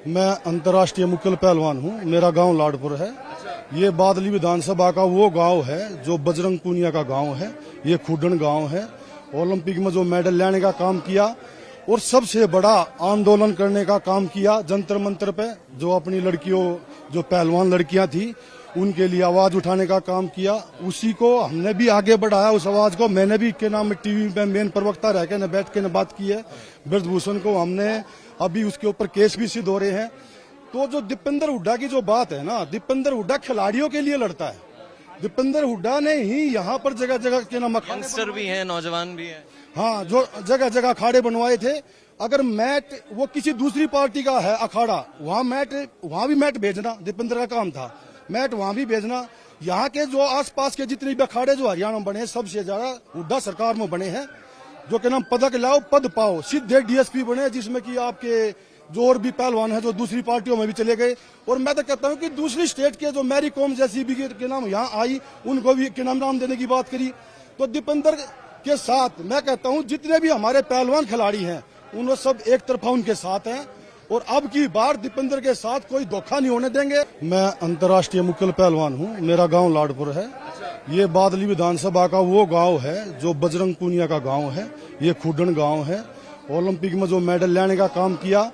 मैं अंतर्राष्ट्रीय मुक्केल पहलवान हूँ। मेरा गांव लाडपुर है। ये बादली विधानसभा का वो गांव है जो बजरंग पूनिया का गांव है। ये खुडन गांव है। ओलंपिक में जो मेडल लाने का काम किया और सबसे बड़ा आंदोलन करने का काम किया जंतर मंतर पे, जो अपनी लड़कियों, जो पहलवान लड़कियां थी, उनके लिए आवाज उठाने का काम किया। उसी को हमने भी आगे बढ़ाया, उस आवाज को। मैंने भी के नाम टीवी में मेन प्रवक्ता रह के न बैठ के न बात की है। ब्रजभूषण को हमने अभी उसके ऊपर केस भी सिद्ध हो रहे हैं। तो जो दीपेंद्र हुड्डा की जो बात है ना, दीपेंद्र हुड्डा खिलाड़ियों के लिए लड़ता है। दीपेंद्र हुड्डा ने ही यहाँ पर जगह जगह के नाम यंगस्टर भी हैं, नौजवान भी हैं। हाँ, जो जगह जगह अखाड़े बनवाए थे। अगर मैट वो किसी दूसरी पार्टी का है अखाड़ा, वहाँ भी मैट भेजना दीपेंद्र का काम था। मैट वहाँ भी भेजना। यहाँ के जो आसपास के जितने भी अखाड़े जो हरियाणा में बने हैं, सबसे ज्यादा हुड्डा सरकार में बने हैं। जो के नाम पदक लाओ पद पाओ, सीधे डीएसपी बने, जिसमें कि आपके जो और भी पहलवान है जो दूसरी पार्टियों में भी चले गए। और मैं तो कहता हूँ कि दूसरी स्टेट के जो मैरी कॉम जैसी भी के नाम यहाँ आई, उनको भी के नाम देने की बात करी। तो दीपेंद्र के साथ मैं कहता हूँ जितने भी हमारे पहलवान खिलाड़ी हैं, उन सब एक तरफा उनके साथ हैं। और अब की बार दीपेंद्र के साथ कोई धोखा नहीं होने देंगे। मैं अंतर्राष्ट्रीय मुक्केल पहलवान हूँ। मेरा गांव लाडपुर है। ये बादली विधानसभा का वो गांव है जो बजरंग पूनिया का गांव है। ये खुडन गांव है। ओलंपिक में जो मेडल लाने का काम किया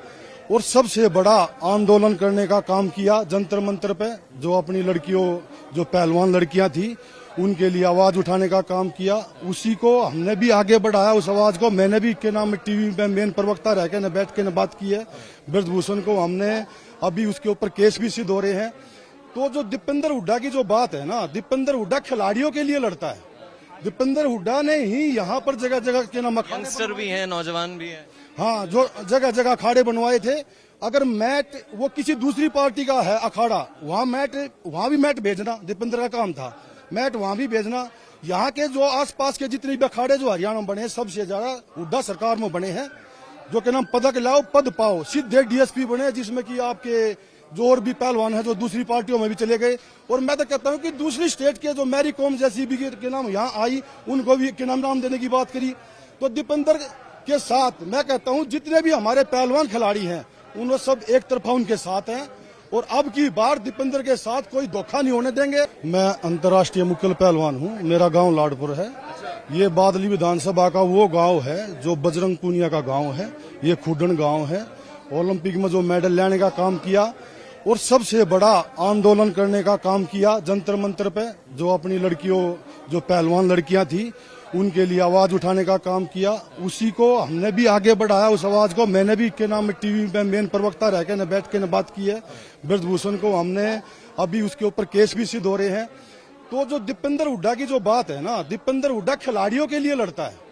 और सबसे बड़ा आंदोलन करने का काम किया जंतर मंतर पे, जो अपनी लड़कियों, जो पहलवान लड़कियां थी, उनके लिए आवाज उठाने का काम किया। उसी को हमने भी आगे बढ़ाया, उस आवाज को। मैंने भी के नाम टीवी में मेन प्रवक्ता रह के न बैठ के न बात की है। ब्रजभूषण को हमने अभी उसके ऊपर केस भी सिद्ध हो रहे हैं। तो जो दीपेंद्र हुड्डा की जो बात है ना, दीपेंद्र हुड्डा खिलाड़ियों के लिए लड़ता है। दीपेंद्र हुड्डा ने ही यहाँ पर जगह जगह के नाम यंगस्टर भी हैं, नौजवान भी हैं। हाँ, जो जगह जगह अखाड़े बनवाए थे। अगर मैट वो किसी दूसरी पार्टी का है अखाड़ा, वहाँ भी मैट भेजना दीपेंद्र का काम था। मैट वहाँ भी भेजना। यहाँ के जो आसपास के जितने भी अखाड़े जो हरियाणा में बने हैं, सबसे ज्यादा हुड्डा सरकार में बने हैं। जो के नाम पदक लाओ पद पाओ, सीधे डीएसपी बने, जिसमें कि आपके जो और भी पहलवान है जो दूसरी पार्टियों में भी चले गए। और मैं तो कहता हूँ कि दूसरी स्टेट के जो मैरी कॉम जैसी भी के नाम यहाँ आई, उनको भी के नाम देने की बात करी। तो दीपेंद्र के साथ मैं कहता हूँ जितने भी हमारे पहलवान खिलाड़ी हैं, उन सब एक तरफा उनके साथ हैं। और अब की बार दीपेंद्र के साथ कोई धोखा नहीं होने देंगे। मैं अंतर्राष्ट्रीय मुक्केल पहलवान हूँ। मेरा गांव लाडपुर है। ये बादली विधानसभा का वो गांव है जो बजरंग पूनिया का गांव है। ये खुडन गांव है। ओलंपिक में जो मेडल लाने का काम किया और सबसे बड़ा आंदोलन करने का काम किया जंतर मंतर पे, जो अपनी लड़कियों, जो पहलवान लड़कियां थी, उनके लिए आवाज उठाने का काम किया। उसी को हमने भी आगे बढ़ाया, उस आवाज को। मैंने भी के नाम टीवी में मेन प्रवक्ता रह के न बैठ के न बात की है। ब्रजभूषण को हमने अभी उसके ऊपर केस भी सिद्ध हो रहे हैं। तो जो दीपेंद्र हुड्डा की जो बात है ना, दीपेंद्र हुड्डा खिलाड़ियों के लिए लड़ता है।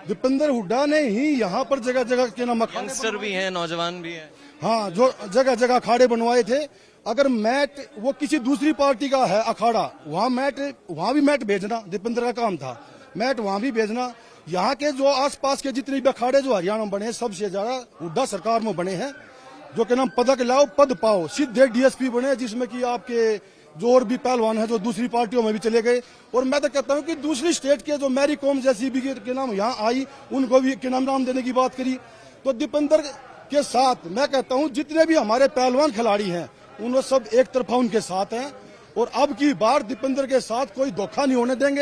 दीपेंद्र हुड्डा ने ही यहाँ पर जगह जगह के नाम यंगस्टर भी हैं, नौजवान भी हैं। हाँ, जो जगह जगह अखाड़े बनवाए थे। अगर मैट वो किसी दूसरी पार्टी का है अखाड़ा, वहाँ भी मैट भेजना दीपेंद्र का काम था। मैट वहाँ भी भेजना। यहाँ के जो आसपास के जितने भी अखाड़े जो हरियाणा में बने हैं, सबसे ज्यादा हुड्डा सरकार में बने हैं। जो के नाम पदक लाओ पद पाओ, सीधे डीएसपी बने, जिसमें कि आपके जो और भी पहलवान है जो दूसरी पार्टियों में भी चले गए। और मैं तो कहता हूँ कि दूसरी स्टेट के जो मैरी कॉम जैसी भी के नाम यहाँ आई, उनको भी के नाम देने की बात करी। तो दीपेंद्र के साथ मैं कहता हूँ जितने भी हमारे पहलवान खिलाड़ी हैं, उन सब एक तरफा उनके साथ हैं। और अब की बार दीपेंद्र के साथ कोई धोखा नहीं होने देंगे।